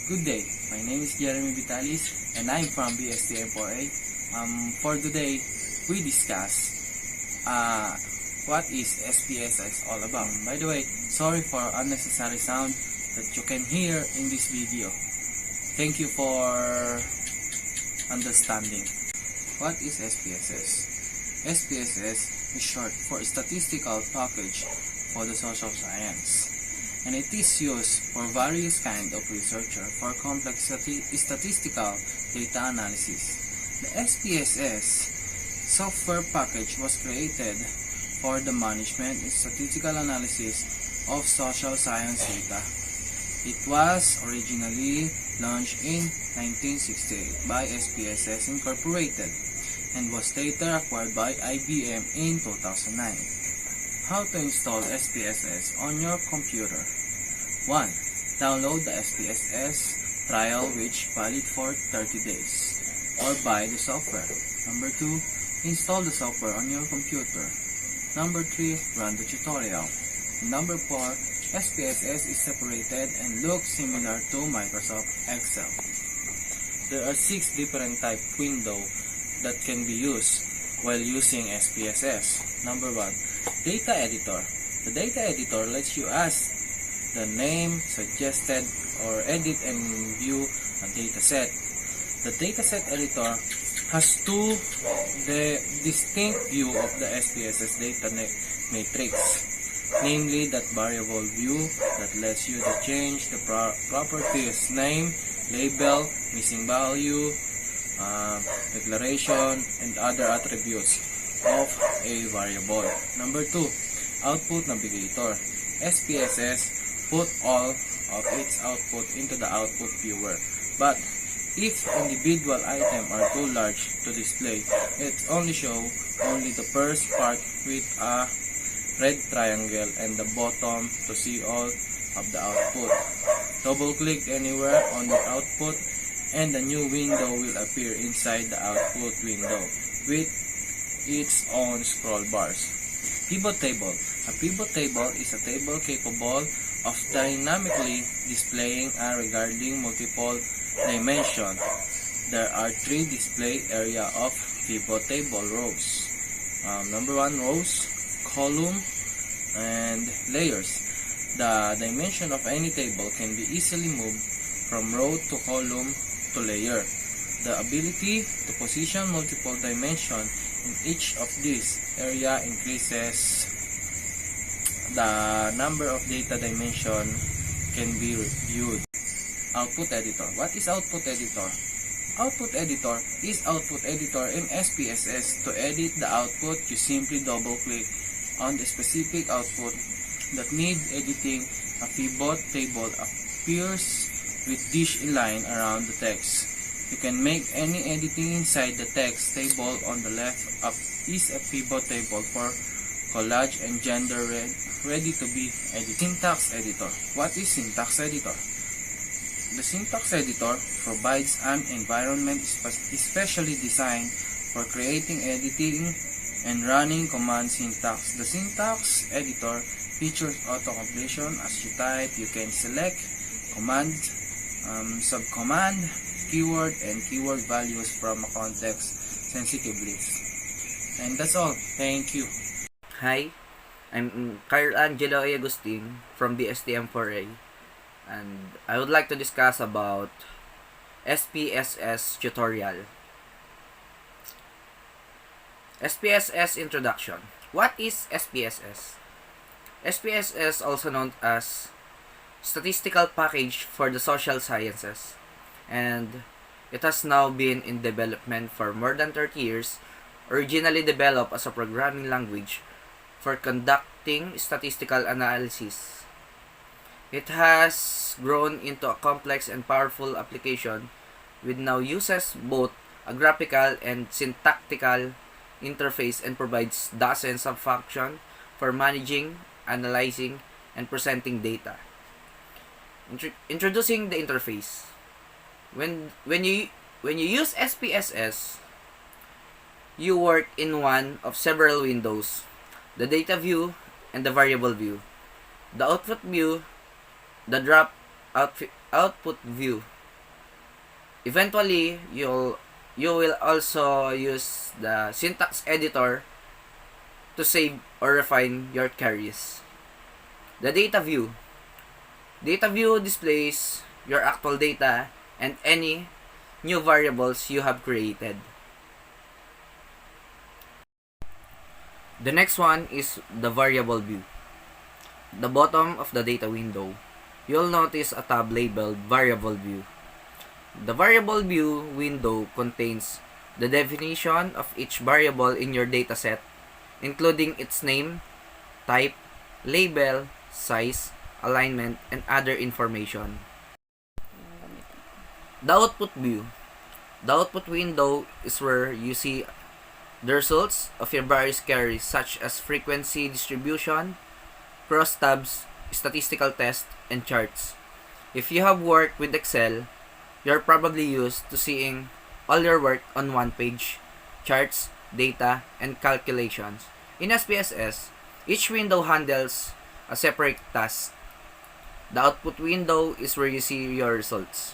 Good day, my name is Jeremy Vitalis and I'm from BSTM4A. For today, we discuss what is SPSS all about. By the way, sorry for unnecessary sound that you can hear in this video. Thank you for understanding. What is SPSS? SPSS is short for Statistical Package for the Social Science, and it is used for various kinds of researcher for complex statistical data analysis. The SPSS software package was created for the management and statistical analysis of social science data. It was originally launched in 1968 by SPSS Incorporated and was later acquired by IBM in 2009. How to install SPSS on your computer. 1. Download the SPSS trial which valid for 30 days or buy the software. Number 2. Install the software on your computer. Number 3. Run the tutorial. And number 4. SPSS is separated and looks similar to Microsoft Excel. There are 6 different type window that can be used while using SPSS. Number 1. Data editor. The data editor lets you add the name, suggested, or edit and view a dataset. The dataset editor has two distinct view of the SPSS data matrix, namely that variable view that lets you to change the properties name, label, missing value, declaration, and other attributes of a variable. Number 2, output navigator. SPSS put all of its output into the output viewer, but if individual items are too large to display, it only shows only the first part with a red triangle and the bottom to see all of the output. Double click anywhere on the output and a new window will appear inside the output window with its own scroll bars. Pivot table. A pivot table is a table capable of dynamically displaying regarding multiple dimensions. There are 3 display area of pivot table rows. Number 1, rows, column, and layers. The dimension of any table can be easily moved from row to column to layer. The ability to position multiple dimensions in each of these area increases the number of data dimension can be viewed. Output editor. What is output editor? Output editor is output editor in SPSS. To edit the output, you simply double click on the specific output that need editing. A pivot table appears with this line around the text. You can make any editing inside the text table. On the left up is a pivot table for collage and gender ready to be edited. Syntax editor. What is syntax editor? The syntax editor provides an environment especially designed for creating, editing, and running command syntax. The syntax editor features auto-completion. As you type, you can select command, subcommand, keyword, and keyword values from a context-sensitive list. And that's all. Thank you. Hi, I'm Carl Angelo Agustin from the STM4A, and I would like to discuss about SPSS tutorial. SPSS introduction. What is SPSS? SPSS, also known as Statistical Package for the Social Sciences, and it has now been in development for more than 30 years, originally developed as a programming language for conducting statistical analysis. It has grown into a complex and powerful application with now uses both a graphical and syntactical interface and provides dozens of functions for managing, analyzing, and presenting data. Introducing the interface. When you use SPSS, you work in one of several windows: the data view and the variable view. The output view, the output view, Eventually, you will also use the syntax editor to save or refine your queries. The data view. Data view displays your actual data and any new variables you have created. The next one is the variable view. The bottom of the data window, you'll notice a tab labeled variable view. The variable view window contains the definition of each variable in your dataset, including its name, type, label, size, alignment, and other information. The output view. The output window is where you see the results of your various queries such as frequency distribution, crosstabs, statistical tests, and charts. If you have worked with Excel, you're probably used to seeing all your work on one page, charts, data, and calculations. In SPSS, each window handles a separate task. The output window is where you see your results.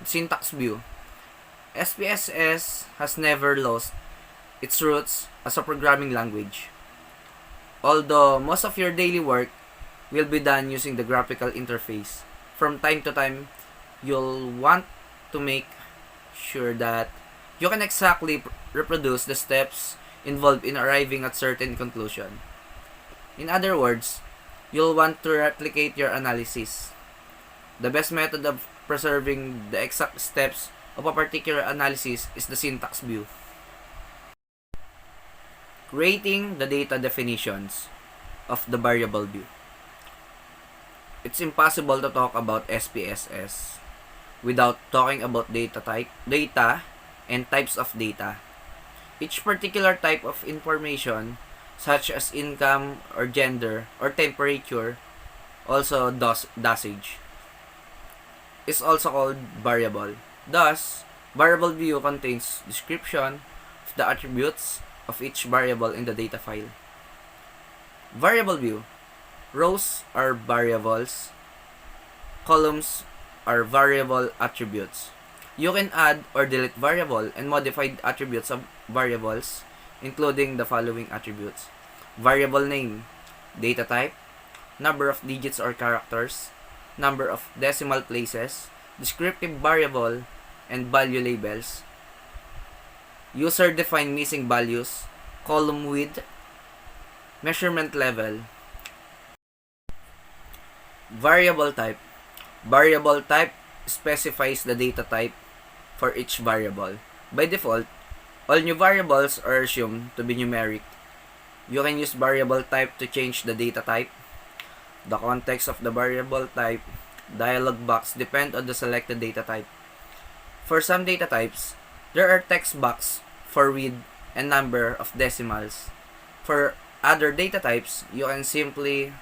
Syntax view. SPSS has never lost its roots as a programming language. Although most of your daily work will be done using the graphical interface, from time to time, you'll want to make sure that you can exactly reproduce the steps involved in arriving at certain conclusion. In other words, you'll want to replicate your analysis. The best method of preserving the exact steps of a particular analysis is the syntax view. Creating the data definitions of the variable view. It's impossible to talk about SPSS without talking about data and types of data. Each particular type of information, such as income or gender or temperature, also dosage, is also called variable. Thus, variable view contains description of the attributes of each variable in the data file. Variable view. Rows are variables. Columns are variable attributes. You can add or delete variable and modify attributes of variables, including the following attributes: variable name, data type, number of digits or characters, number of decimal places, descriptive variable, and value labels, user-defined missing values, column width, measurement level. Variable type. Variable type specifies the data type for each variable. By default, all new variables are assumed to be numeric. You can use variable type to change the data type. The context of the variable type dialog box depend on the selected data type. For some data types, there are text box for width and number of decimals. For other data types, you can simply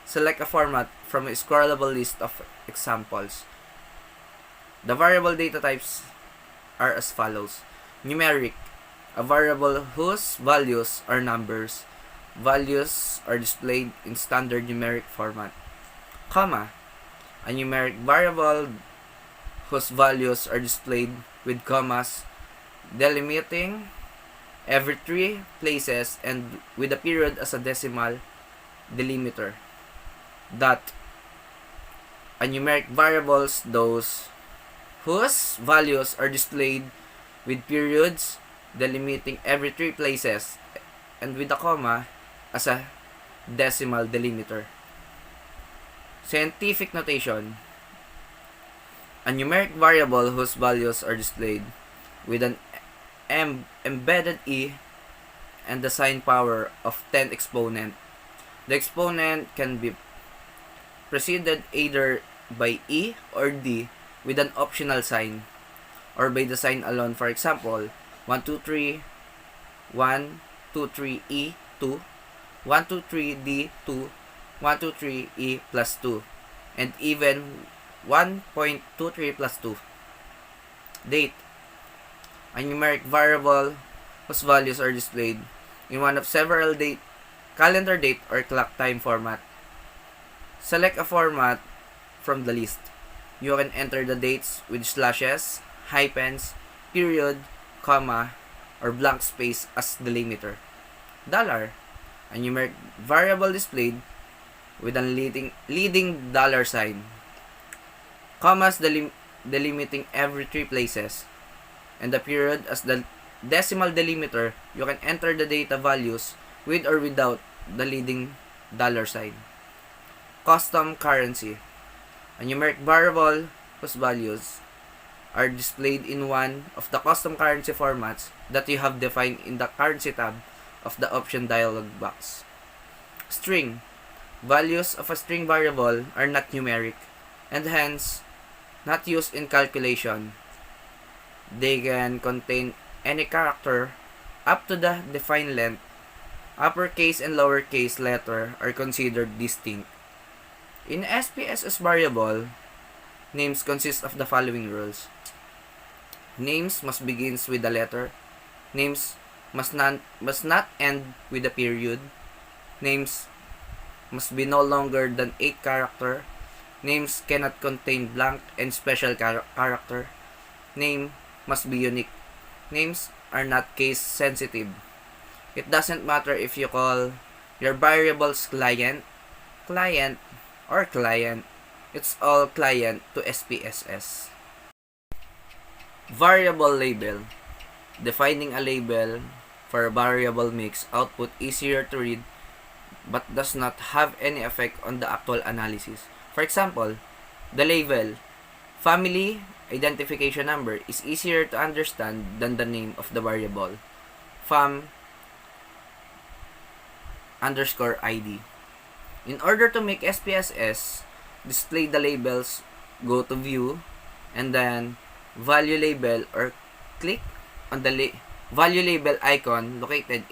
select a format from a scrollable list of examples. The variable data types are as follows. Numeric, a variable whose values are numbers. Values are displayed in standard numeric format. Comma, a numeric variable whose values are displayed with commas, delimiting every 3 places and with a period as a decimal delimiter. Dot, a numeric variables those whose values are displayed with periods delimiting every 3 places and with a comma as a decimal delimiter. Scientific notation. A numeric variable whose values are displayed with an embedded e and the sign power of 10 exponent. The exponent can be preceded either by e or d with an optional sign, or by the sign alone. For example, 1, 2, 3, 1, 2, 3, e, 2, 1, 2, 3, d, 2, 1, 2, 3, e plus 2, and even 1.23 plus 2. Date. A numeric variable whose values are displayed in one of several calendar date or clock time format. Select a format from the list. You can enter the dates with slashes, hyphens, period, comma, or blank space as delimiter. Dollar, a numeric variable displayed with a leading dollar sign. Commas delimiting every 3 places. And the period as the decimal delimiter, you can enter the data values with or without the leading dollar sign. Custom currency, a numeric variable whose values are displayed in one of the custom currency formats that you have defined in the currency tab of the option dialog box. String, values of a string variable are not numeric and hence not used in calculation. They can contain any character up to the defined length. Uppercase and lowercase letter are considered distinct. In SPSS variable, names consist of the following rules. Names must begin with a letter. Names must not end with a period. Names must be no longer than 8 character. Names cannot contain blank and special character. Name must be unique. Names are not case sensitive. It doesn't matter if you call your variables client, or client. It's all client to SPSS. Variable label. Defining a label for a variable makes output easier to read but does not have any effect on the actual analysis. For example, the label family identification number is easier to understand than the name of the variable fam_id. In order to make SPSS display the labels, go to view and then value label or click on the value label icon located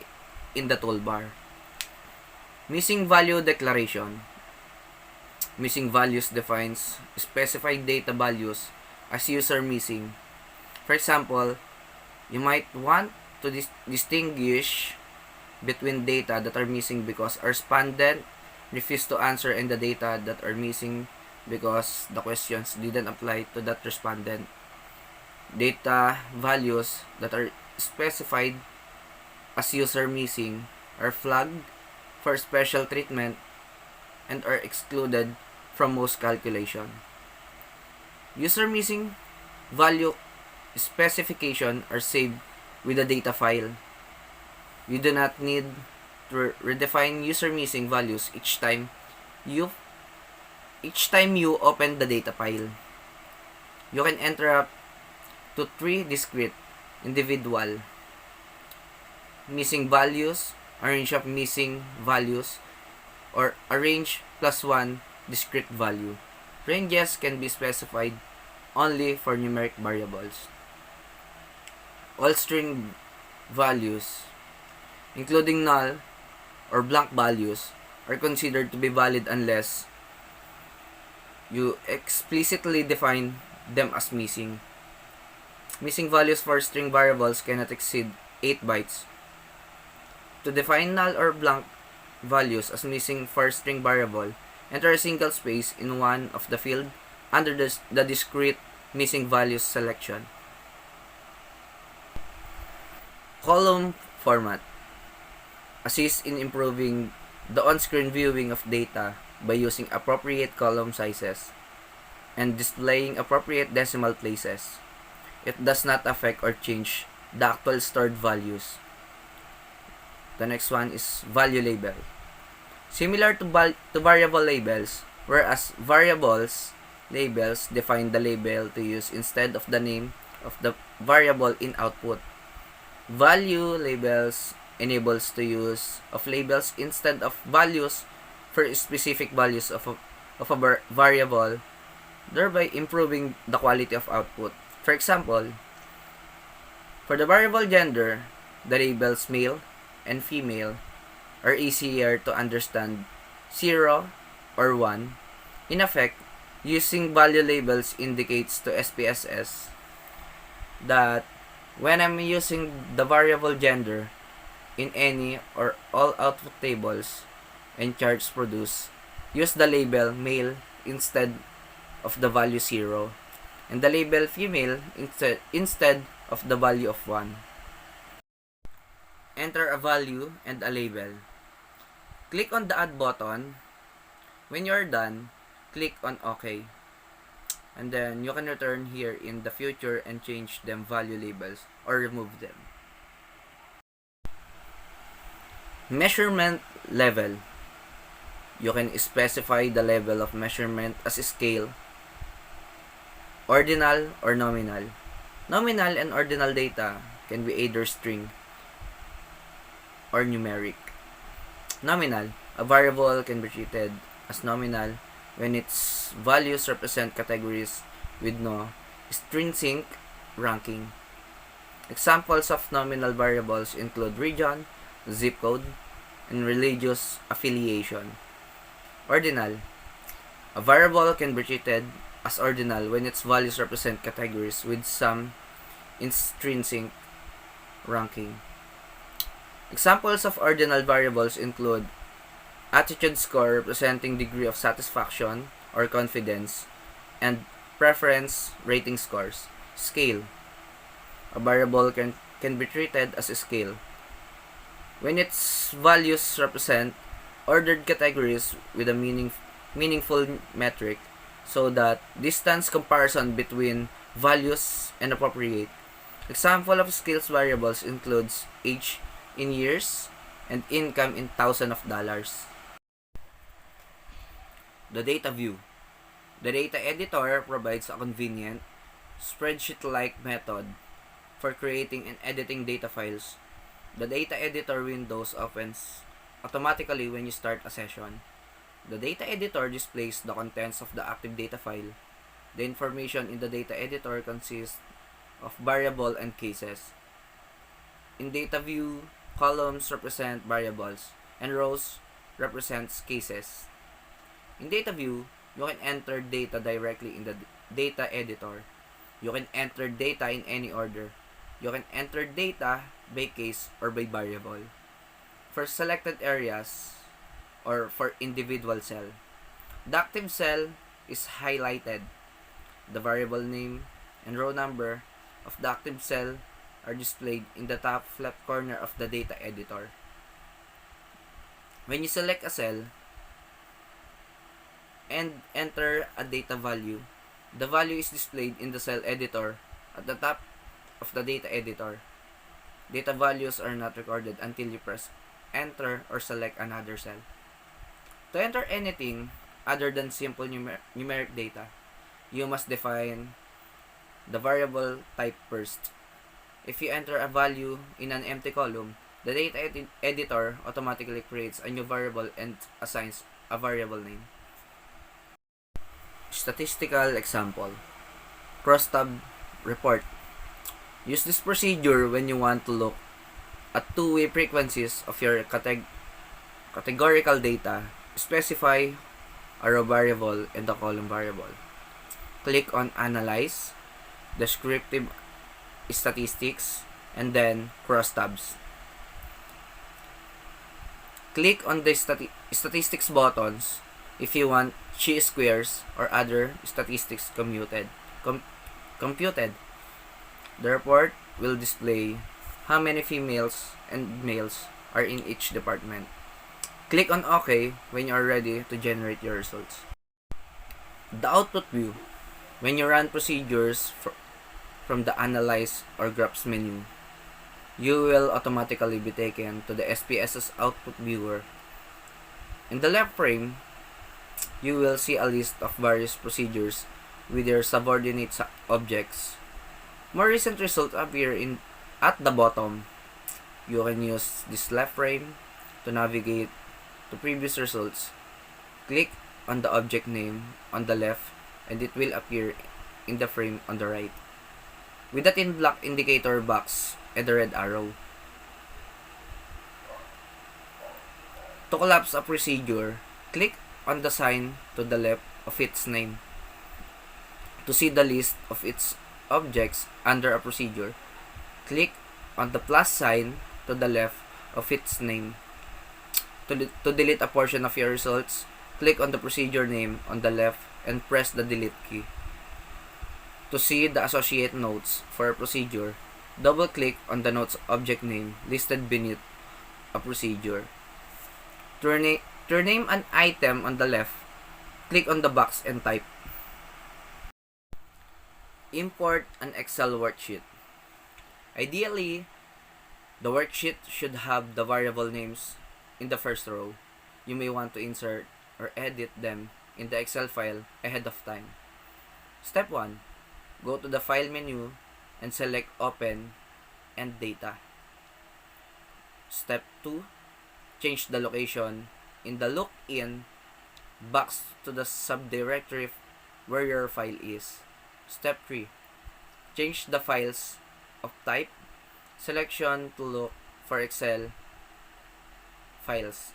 in the toolbar. Missing value declaration. Missing values defines specified data values as user missing. For example, you might want to distinguish between data that are missing because a respondent refused to answer and the data that are missing because the questions didn't apply to that respondent. Data values that are specified as user missing are flagged for special treatment and are excluded from most calculation. User missing value specification are saved with a data file. You do not need to redefine user missing values each time you open the data file. You can enter up to 3 discrete individual missing values, a range of missing values, or a range plus 1 discrete value. Ranges can be specified only for numeric variables. All string values, including null or blank values, are considered to be valid unless you explicitly define them as missing. Missing values for string variables cannot exceed 8 bytes. To define null or blank values as missing for a string variable, enter a single space in one of the field under the discrete missing values selection. Column format assists in improving the on-screen viewing of data by using appropriate column sizes and displaying appropriate decimal places. It does not affect or change the actual stored values. The next one is value label. Similar to variable labels, whereas variables labels define the label to use instead of the name of the variable in output. Value labels enables the use of labels instead of values for specific values of a variable, thereby improving the quality of output. For example, for the variable gender, the labels male and female are easier to understand 0 or 1. In effect, using value labels indicates to SPSS that when I'm using the variable gender in any or all output tables and charts produced, use the label male instead of the value 0. and the label female instead of the value of 1. Enter a value and a label. Click on the Add button. When you're done, click on OK. And then you can return here in the future and change them value labels or remove them. Measurement level. You can specify the level of measurement as scale, ordinal, or nominal. Nominal and ordinal data can be either string or numeric. Nominal. A variable can be treated as nominal when its values represent categories with no intrinsic ranking. Examples of nominal variables include region, zip code, and religious affiliation. Ordinal. A variable can be treated as ordinal when its values represent categories with some intrinsic ranking. Examples of ordinal variables include attitude score representing degree of satisfaction or confidence, and preference rating scores. Scale. A variable can be treated as a scale when its values represent ordered categories with a meaningful metric, so that distance comparison between values and appropriate. Example of scales variables includes age in years and income in thousands of dollars. The data view. The data editor provides a convenient spreadsheet-like method for creating and editing data files. The data editor window opens automatically when you start a session. The data editor displays the contents of the active data file. The information in the data editor consists of variable and cases. In data view, columns represent variables and rows represents cases. In data view, you can enter data directly in the data editor. You can enter data in any order. You can enter data by case or by variable. For selected areas or for individual cell, the active cell is highlighted. The variable name and row number of the active cell are displayed in the top left corner of the data editor. When you select a cell and enter a data value, the value is displayed in the cell editor at the top of the data editor. Data values are not recorded until you press enter or select another cell. To enter anything other than simple numeric data, you must define the variable type first. If you enter a value in an empty column, the data editor automatically creates a new variable and assigns a variable name. Statistical example. Crosstab report. Use this procedure when you want to look at two-way frequencies of your categorical data. Specify a row variable and a column variable. Click on Analyze, Descriptive Statistics, and then Crosstabs. Click on the statistics buttons if you want chi-squares or other statistics computed. The report will display how many females and males are in each department. Click on OK when you are ready to generate your results. The output view. When you run procedures from the Analyze or Graphs menu, you will automatically be taken to the SPSS output viewer. In the left frame, you will see a list of various procedures with their subordinate objects. More recent results appear at the bottom. You can use this left frame to navigate to previous results. Click on the object name on the left and it will appear in the frame on the right, with the thin black indicator box and the red arrow. To collapse a procedure, click on the sign to the left of its name. To see the list of its objects under a procedure, click on the plus sign to the left of its name. To delete a portion of your results, click on the procedure name on the left and press the delete key. To see the associate notes for a procedure, double-click on the notes object name listed beneath a procedure. To rename an item on the left, click on the box and type. Import an Excel worksheet. Ideally, the worksheet should have the variable names in the first row. You may want to insert or edit them in the Excel file ahead of time. Step 1. Go to the File menu and select Open and Data. Step 2. Change the location in the Look-in box to the subdirectory where your file is. Step 3. Change the files of type selection to look for Excel files.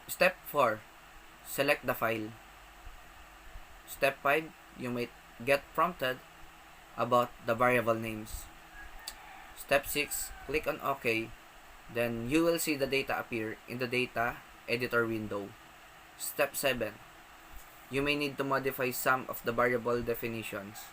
Step 4. Select the file. Step 5. You might get prompted about the variable names. Step 6. Click on OK. Then you will see the data appear in the data editor window. Step 7. You may need to modify some of the variable definitions.